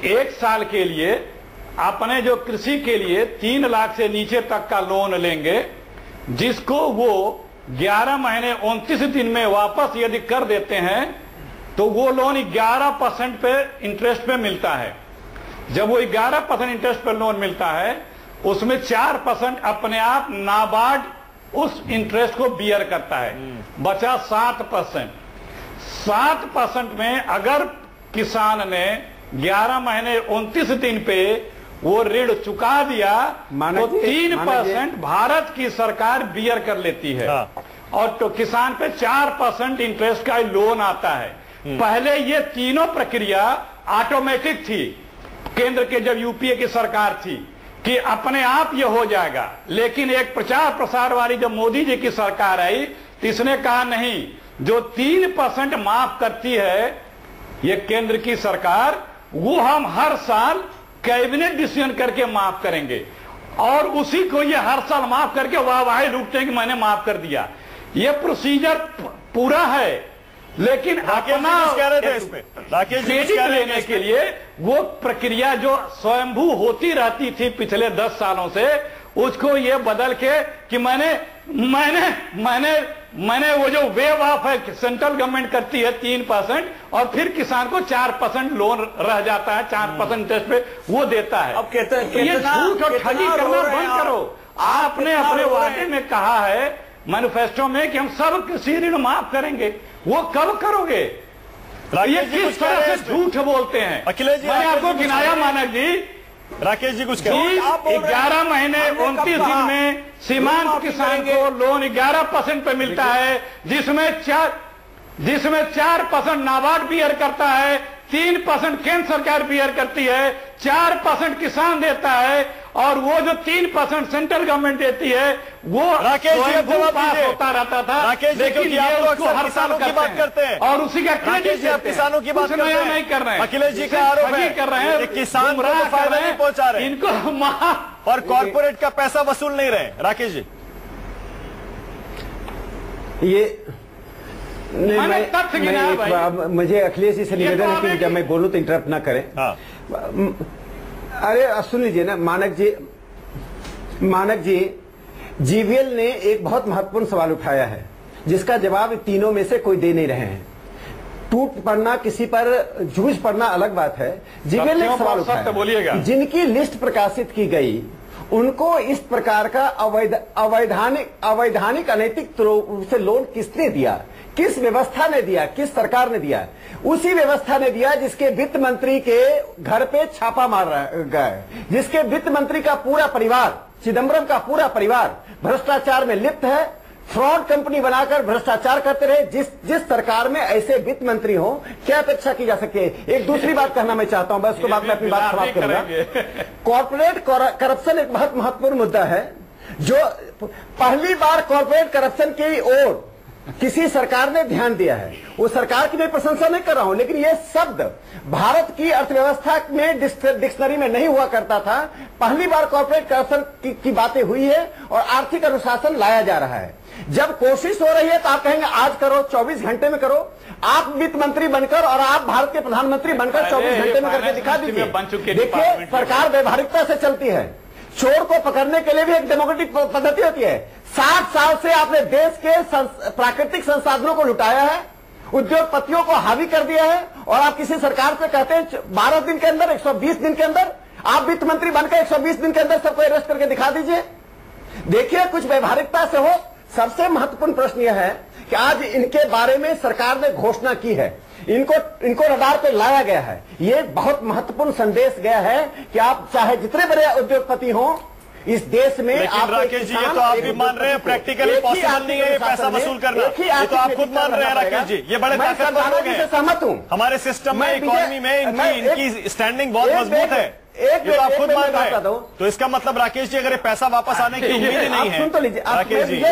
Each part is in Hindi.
1 साल के लिए अपने जो कृषि के लिए 3 लाख से नीचे तक का लोन लेंगे, जिसको वो 11 महीने 29 दिन में वापस यदि कर देते हैं तो वो लोन 11% पे इंटरेस्ट पे मिलता है। जब वो 11% इंटरेस्ट पर लोन मिलता है, उसमें 4% अपने आप नाबार्ड उस इंटरेस्ट को बियर करता है, बचा 7%। 7% में अगर किसान ने 11 महीने 29 दिन पे वो ऋण चुका दिया तो 3% भारत की सरकार बियर कर लेती है। और तो किसान पे 4% इंटरेस्ट का लोन आता है। पहले ये तीनों प्रक्रिया ऑटोमेटिक थी, केंद्र के जब यूपीए की सरकार थी, कि अपने आप ये हो जाएगा। लेकिन एक प्रचार प्रसार वाली जब मोदी जी की सरकार आई तो इसने कहा नहीं, जो 3% माफ करती है ये केंद्र की सरकार, वो हम हर साल कैबिनेट डिसीजन करके माफ करेंगे, और उसी को ये हर साल माफ करके वाह लूटते हैं कि मैंने माफ कर दिया। ये प्रोसीजर पूरा है, लेकिन अपना क्रेडिट लेने के लिए वो प्रक्रिया जो स्वयंभू होती रहती थी पिछले 10 सालों से, उसको ये बदल के कि मैंने वो जो वेव ऑफ है सेंट्रल गवर्नमेंट करती है 3%, और फिर किसान को 4% लोन रह जाता है, 4% इंटरेस्ट पे वो देता है। अब कहते हैं ये झूठ और ठगी करना बंद करो। आपने अपने वादे में कहा है मैनिफेस्टो में कि हम सब कृषि ऋण माफ करेंगे, वो कब करोगे? ये किस तरह से झूठ बोलते हैं? अखिलेश जी, मैंने आपको गिनाया मानक जी, राकेश जी कुछ 11 महीने 29 दिन में सीमांत किसान को लोन 11% पे मिलता है, जिसमें 4% नाबार्ड बियर करता है, 3% केंद्र सरकार बियर करती है, 4% किसान देता है, और वो जो 3% सेंट्रल गवर्नमेंट देती है वो पास होता रहता था। लेकिन ये उसको हर साल की बात करते हैं और उसी का क्रेडिट किसानों की बात नहीं कर रहे हैं। अखिलेश जी का आरोप है कर रहे हैं, किसान को फायदा नहीं पहुंचा रहे इनको, और कॉर्पोरेट का पैसा वसूल नहीं रहे। राकेश जी, ये मुझे अखिलेश जी से निवेदन है कि जब मैं बोलूं तो इंटरप्ट ना करें। अरे सुन लीजिए ना मानक जी, जीवीएल ने एक बहुत महत्वपूर्ण सवाल उठाया है जिसका जवाब तीनों में से कोई दे नहीं रहे हैं। टूट पड़ना, किसी पर जूझ पड़ना अलग बात है। जीवीएल ने एक सवाल उठाया, जिनकी लिस्ट प्रकाशित की गई उनको इस प्रकार का अवैधानिक अनैतिक रूप से लोन किसने दिया, किस व्यवस्था ने दिया, किस सरकार ने दिया? उसी व्यवस्था ने दिया जिसके वित्त मंत्री के घर पे छापा मार गया है, जिसके वित्त मंत्री का पूरा परिवार, चिदम्बरम का पूरा परिवार भ्रष्टाचार में लिप्त है, फ्रॉड कंपनी बनाकर भ्रष्टाचार करते रहे। जिस सरकार में ऐसे वित्त मंत्री हो, क्या अपेक्षा की जा सकती है? एक दूसरी बात कहना मैं चाहता हूं, बस उसके बाद मैं अपनी बात समाप्त करूंगा। कॉर्पोरेट करप्शन एक बहुत महत्वपूर्ण मुद्दा है, जो पहली बार कॉर्पोरेट करप्शन की ओर किसी सरकार ने ध्यान दिया है। वो सरकार की मैं प्रशंसा नहीं कर रहा हूं, लेकिन ये शब्द भारत की अर्थव्यवस्था में डिक्शनरी में नहीं हुआ करता था। पहली बार कॉर्पोरेट करप्शन की बातें हुई है और आर्थिक अनुशासन लाया जा रहा है। जब कोशिश हो रही है तो आप कहेंगे आज करो, 24 घंटे में करो। आप वित्त मंत्री बनकर और आप भारत के प्रधानमंत्री बनकर 24 घंटे में करके दिखा दीजिए। देखिए, सरकार व्यवहारिकता से चलती है। चोर को पकड़ने के लिए भी एक डेमोक्रेटिक पद्धति होती है। 60 साल से आपने देश के प्राकृतिक संसाधनों को लुटाया है, उद्योगपतियों को हावी कर दिया है, और आप किसी सरकार से कहते हैं 12 दिन के अंदर, 120 दिन के अंदर आप वित्त मंत्री बनकर 120 दिन के अंदर सबको अरेस्ट करके दिखा दीजिए। देखिए, कुछ व्यवहारिकता से हो। सबसे महत्वपूर्ण प्रश्न यह है कि आज इनके बारे में सरकार ने घोषणा की है, इनको रडार पे लाया गया है। ये बहुत महत्वपूर्ण संदेश गया है कि आप चाहे जितने बड़े उद्योगपति हों इस देश में, आप राकेश जी, ये तो आप भी मान रहे हैं प्रैक्टिकली पॉसिबल नहीं है पैसा वसूल करना, ये तो आप खुद मान रहे हैं राकेश जी। ये बड़े ताकतवर लोग हैं, सहमत हूं। हमारे सिस्टम में, इकोनॉमी में इनकी स्टैंडिंग बहुत मजबूत है, ये तो आप खुद मान रहे हैं। तो इसका मतलब राकेश जी, अगर ये पैसा वापस आने की उम्मीद ही नहीं है, सुन तो लीजिए राकेश जी,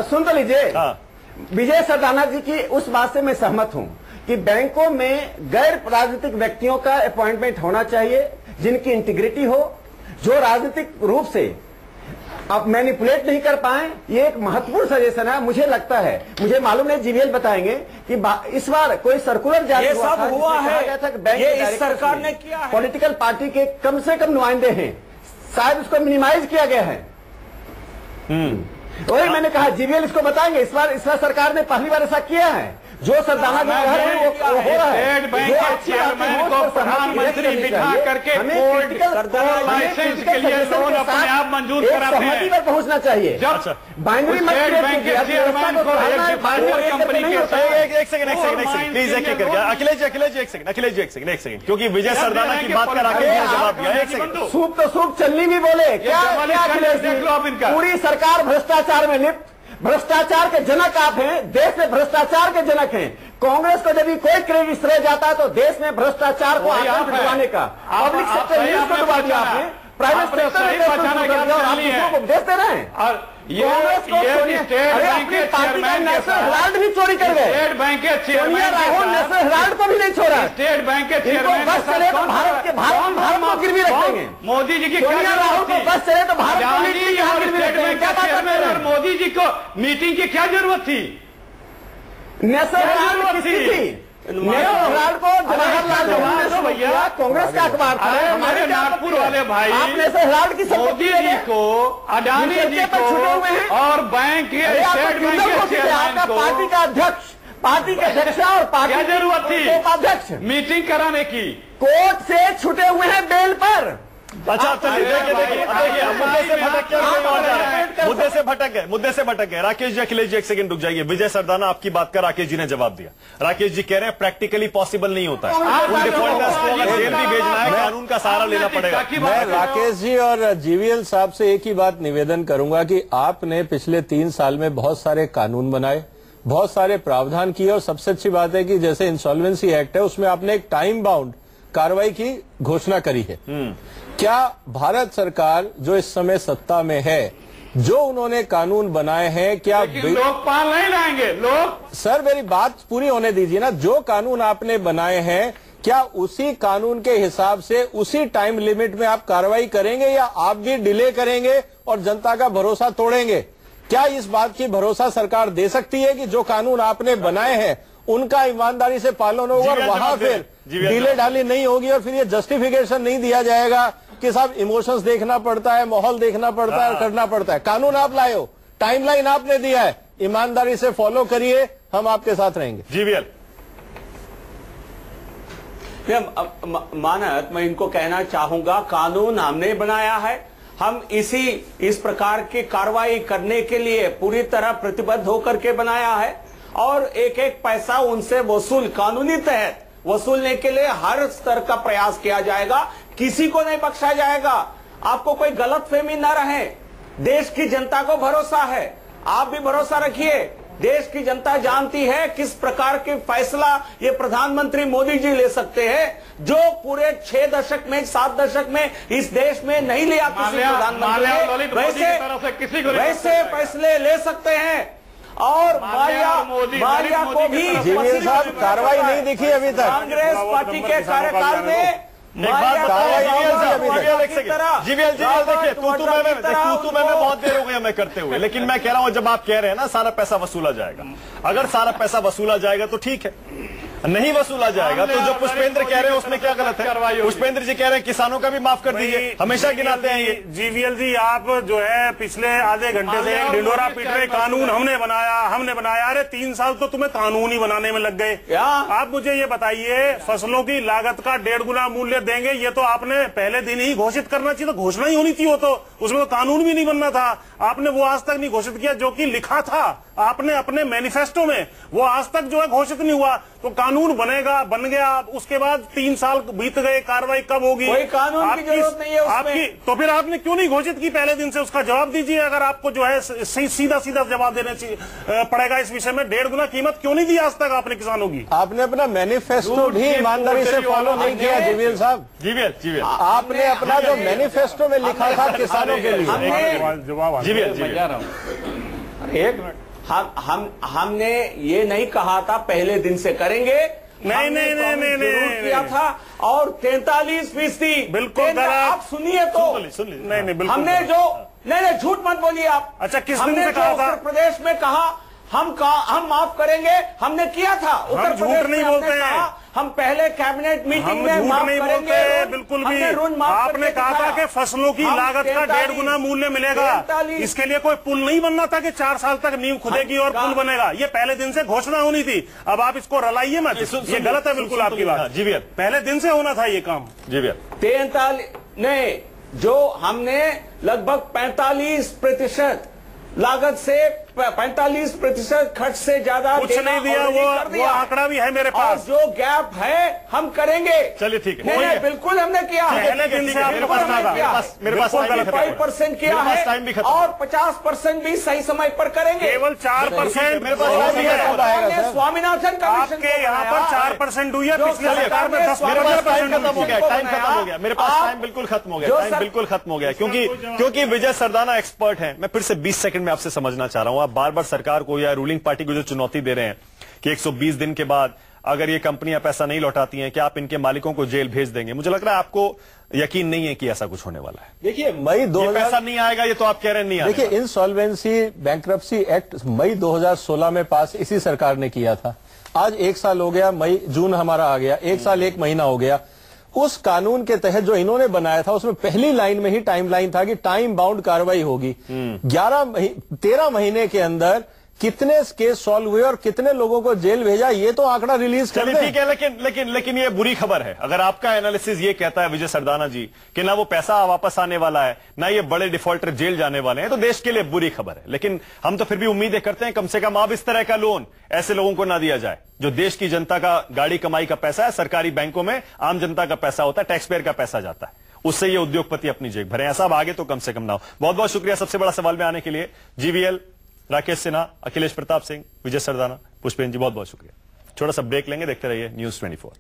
सुन तो लीजिए, विजय सरदाना जी की उस बात से मैं सहमत हूं कि बैंकों में गैर राजनीतिक व्यक्तियों का अपॉइंटमेंट होना चाहिए, जिनकी इंटीग्रिटी हो, जो राजनीतिक रूप से अब मैनिपुलेट नहीं कर पाए, ये एक महत्वपूर्ण सजेशन है। मुझे लगता है, मुझे मालूम नहीं, जीवीएल बताएंगे कि इस बार कोई सर्कुलर जारी हुआ है, ये इस सरकार ने किया है, पॉलिटिकल पार्टी के कम से कम नुमाइंदे हैं, शायद उसको मिनिमाइज किया गया है। वही मैंने कहा, जीवीएल इसको बताएंगे। इस बार सरकार ने पहली बार ऐसा किया है, जो सरदाना जो वो हो रहा है। स्टेट बैंक के चेयरमैन को प्रधानमंत्री बिठा करके लाइसेंस के लिए लोन अपने आप मंजूर कराते हैं, पर पहुंचना चाहिए। जब स्टेट बैंक के चेयरमैन को कंपनी के एक सेकंड प्लीज अखिलेश जी एक सेकंड, क्योंकि विजय सरदाना की बात कर आके जवाब दिया। एक सेकंड, सूप तो सूप चलनी भी बोले क्या? देख लो आप इनका, पूरी सरकार भ्रष्टाचार में लिप्त, भ्रष्टाचार के जनक आप हैं, देश में भ्रष्टाचार के जनक हैं। कांग्रेस को यदि कोई क्रेडिट श्रेय जाता है तो देश में भ्रष्टाचार को आतंक डुबाने का, पब्लिक सेक्टर न्यूज को डुबा दिया आपने, प्राइवेट सेक्टर देते रहे। और ये स्टेट बैंक के चेयरमैन नेशनल हेराल्ड भी चोरी कर गए, स्टेट बैंक के चेयरमैन राहुल नेशनल हेराल्ड को भी नहीं छोड़ा। स्टेट बैंक के चेयरमैन बस चले तो भारत को गिरवी रखेंगे। मोदी जी की क्या राहुल को बस चले तो भारत को स्टेट बैंक के चेयरमैन और मोदी जी को मीटिंग की क्या जरूरत थी? नेशनल हेराल्ड थी, नेशनल हेराल्ड को जवाहरलाल नेहरू भैया कांग्रेस का अखबार था। हमारे नागपुर वाले भाई आपने से हेराल्ड की मोदी जी को, अडानी जी को और बैंक के स्टेट बैंक के चेयरमैन को, पार्टी का अध्यक्ष, पार्टी के अध्यक्ष और पार्टी क्या जरूरत थी उपाध्यक्ष मीटिंग कराने की? कोर्ट से छूटे हुए हैं बेल पर। अच्छा चलिए, देखिए मुद्दे से भटक गए। राकेश जी, अखिलेश जी एक सेकंड रुक जाइए। विजय सरदाना आपकी बात का राकेश जी ने जवाब दिया। राकेश जी कह रहे हैं प्रैक्टिकली पॉसिबल नहीं होता है, उन डिफॉल्टर्स को अगर जेल भी भेजना है कानून का सहारा लेना पड़ेगा। मैं राकेश जी और जीवीएल साहब से एक ही बात निवेदन करूंगा कि आपने पिछले 3 साल में बहुत सारे कानून बनाए, बहुत सारे प्रावधान किए, और सबसे अच्छी बात है कि जैसे इंसॉल्वेंसी एक्ट है उसमें आपने एक टाइम बाउंड कार्रवाई की घोषणा करी है। क्या भारत सरकार जो इस समय सत्ता में है, जो उन्होंने कानून बनाए हैं, क्या लोकपाल नहीं लाएंगे लोग? सर मेरी बात पूरी होने दीजिए ना। जो कानून आपने बनाए हैं, क्या उसी कानून के हिसाब से उसी टाइम लिमिट में आप कार्रवाई करेंगे, या आप भी डिले करेंगे और जनता का भरोसा तोड़ेंगे? क्या इस बात की भरोसा सरकार दे सकती है कि जो कानून आपने बनाए हैं उनका ईमानदारी से पालन होगा और वहां फिर डिले डाली नहीं होगी, और फिर ये जस्टिफिकेशन नहीं दिया जाएगा कि साहब इमोशंस देखना पड़ता है, माहौल देखना पड़ता है और करना पड़ता है? कानून आप लाए हो, टाइमलाइन आपने दिया है, ईमानदारी से फॉलो करिए, हम आपके साथ रहेंगे। जीवीएल मानत, मैं इनको कहना चाहूंगा, कानून हमने बनाया है, हम इस प्रकार की कार्रवाई करने के लिए पूरी तरह प्रतिबद्ध होकर के बनाया है, और एक एक पैसा उनसे वसूल, कानूनी तहत वसूलने के लिए हर स्तर का प्रयास किया जाएगा, किसी को नहीं बख्शा जाएगा। आपको कोई गलतफहमी न रहे, देश की जनता को भरोसा है, आप भी भरोसा रखिए। देश की जनता जानती है किस प्रकार के फैसला ये प्रधानमंत्री मोदी जी ले सकते हैं, जो पूरे 6 दशक में 7 दशक में इस देश में नहीं लिया किसी प्रधानमंत्री ने, वैसे फैसले ले सकते हैं। और माल्या को भी साहब कार्रवाई नहीं दिखी अभी तक कांग्रेस पार्टी के कार्यकाल में। जीवीएल देखिए, तू मैं बहुत देर हो गई मैं करते हुए, लेकिन मैं कह रहा हूं जब आप कह रहे हैं ना सारा पैसा वसूला जाएगा, अगर सारा पैसा वसूला जाएगा तो ठीक है, नहीं वसूला जाएगा तो जो पुष्पेंद्र कह रहे हैं उसमें क्या गलत है? पुष्पेंद्र जी कह रहे हैं किसानों का भी माफ कर दीजिए, हमेशा गिनाते हैं ये। जीवीएल जी, आप जो है पिछले आधे घंटे से ढिंडोरा पीट रहे, कानून हमने बनाया। अरे 3 साल तो तुम्हें कानून ही बनाने में लग गए। आप मुझे ये बताइए, फसलों की लागत का 1.5 गुना मूल्य देंगे, ये तो आपने पहले दिन ही घोषित करना चाहिए, तो घोषणा ही होनी थी, वो तो उसमें तो कानून भी नहीं बनना था। आपने वो आज तक नहीं घोषित किया जो कि लिखा था आपने अपने मैनिफेस्टो में, वो आज तक जो है घोषित नहीं हुआ। तो कानून बनेगा, बन गया, उसके बाद 3 साल बीत गए, कार्रवाई कब होगी? कोई कानून की जरूरत नहीं है आपकी, तो फिर आपने क्यों नहीं घोषित की पहले दिन से? उसका जवाब दीजिए। अगर आपको जो है सीधा जवाब देना पड़ेगा इस विषय में, 1.5 गुना कीमत क्यों नहीं दी आज तक आपने किसानों की? आपने अपना मैनिफेस्टो भी ईमानदारी से फॉलो नहीं किया जीवीएल साहब। जीवीएल आपने अपना जो मैनिफेस्टो में लिखा था किसानों के लिए, एक मिनट, हमने ये नहीं कहा था पहले दिन से करेंगे, नहीं किया था। और 43% बिल्कुल आप सुनिए तो, नहीं बिल्कुल हमने जो नहीं, झूठ मत बोलिए आप। अच्छा, किस दिन से कहा था? उत्तर प्रदेश में कहा हम माफ करेंगे, हमने किया था। उत्तर प्रदेश नहीं बोलते हैं, हम पहले कैबिनेट मीटिंग में माफ नहीं करेंगे, बोलते बिल्कुल भी। आपने कहा था कि फसलों की लागत का 1.5 गुना मूल्य मिलेगा। इसके लिए कोई पुल नहीं बनना था कि 4 साल तक नींव खुदेगी और पुल बनेगा। ये पहले दिन से घोषणा होनी थी। अब आप इसको रलाइए मत, ये गलत है बिल्कुल आपकी बात। जी भैया, पहले दिन से होना था ये काम। जी भैया, 43 नहीं, जो हमने लगभग 45% लागत से 45% खर्च से ज्यादा कुछ नहीं दिया। वो आंकड़ा भी है मेरे पास। जो गैप है हम करेंगे। चलिए ठीक है, नहीं, बिल्कुल हमने किया है। पहले दिन से मेरे पास मेरे पास 5% किया है और 50% भी सही समय पर करेंगे। केवल 4% मेरे पास स्वामीनाथन आपके यहाँ पर 4% हुई है। पिछले सरकार में 10% खत्म हो गया, टाइम खत्म हो गया। मेरे पास टाइम बिल्कुल खत्म हो गया, टाइम बिल्कुल खत्म हो गया। क्योंकि विजय सरदाना एक्सपर्ट हैं। मैं फिर से 20 सेकंड में आपसे समझना चाह रहा हूं। आप बार बार सरकार को या रूलिंग पार्टी को जो चुनौती दे रहे हैं कि 120 दिन के बाद अगर ये कंपनियां पैसा नहीं लौटाती हैं कि आप इनके मालिकों को जेल भेज देंगे, मुझे लग रहा है आपको यकीन नहीं है कि ऐसा कुछ होने वाला है। देखिए, मई 2000 पैसा नहीं आएगा, ये तो आप कह रहे हैं नहीं आएगा। देखिए, इंसॉल्वेंसी बैंक्रप्सी एक्ट मई 2016 में पास इसी सरकार ने किया था। आज 1 साल हो गया, जून हमारा आ गया, 1 साल 1 महीना हो गया। उस कानून के तहत जो इन्होंने बनाया था उसमें पहली लाइन में ही टाइमलाइन था कि टाइम बाउंड कार्रवाई होगी। 13 महीने के अंदर कितने केस सॉल्व हुए और कितने लोगों को जेल भेजा, ये तो आंकड़ा रिलीज कर चलिए ठीक है, लेकिन ये बुरी खबर है। अगर आपका एनालिसिस ये कहता है विजय सरदाना जी कि ना वो पैसा वापस आने वाला है, ना ये बड़े डिफॉल्टर जेल जाने वाले हैं, तो देश के लिए बुरी खबर है। लेकिन हम तो फिर भी उम्मीदें करते हैं कम से कम अब इस तरह का लोन ऐसे लोगों को ना दिया जाए जो देश की जनता का गाड़ी कमाई का पैसा है। सरकारी बैंकों में आम जनता का पैसा होता है, टैक्स पेयर का पैसा जाता है, उससे ये उद्योगपति अपनी जेब भरे। ऐसा अब आगे तो कम से कम ना हो। बहुत बहुत शुक्रिया सबसे बड़ा सवाल में आने के लिए। जीवीएल, राकेश सिन्हा, अखिलेश प्रताप सिंह, विजय सरदाना, पुष्पेंद्र जी, बहुत बहुत शुक्रिया। छोटा सा ब्रेक लेंगे, देखते रहिए न्यूज़ 24।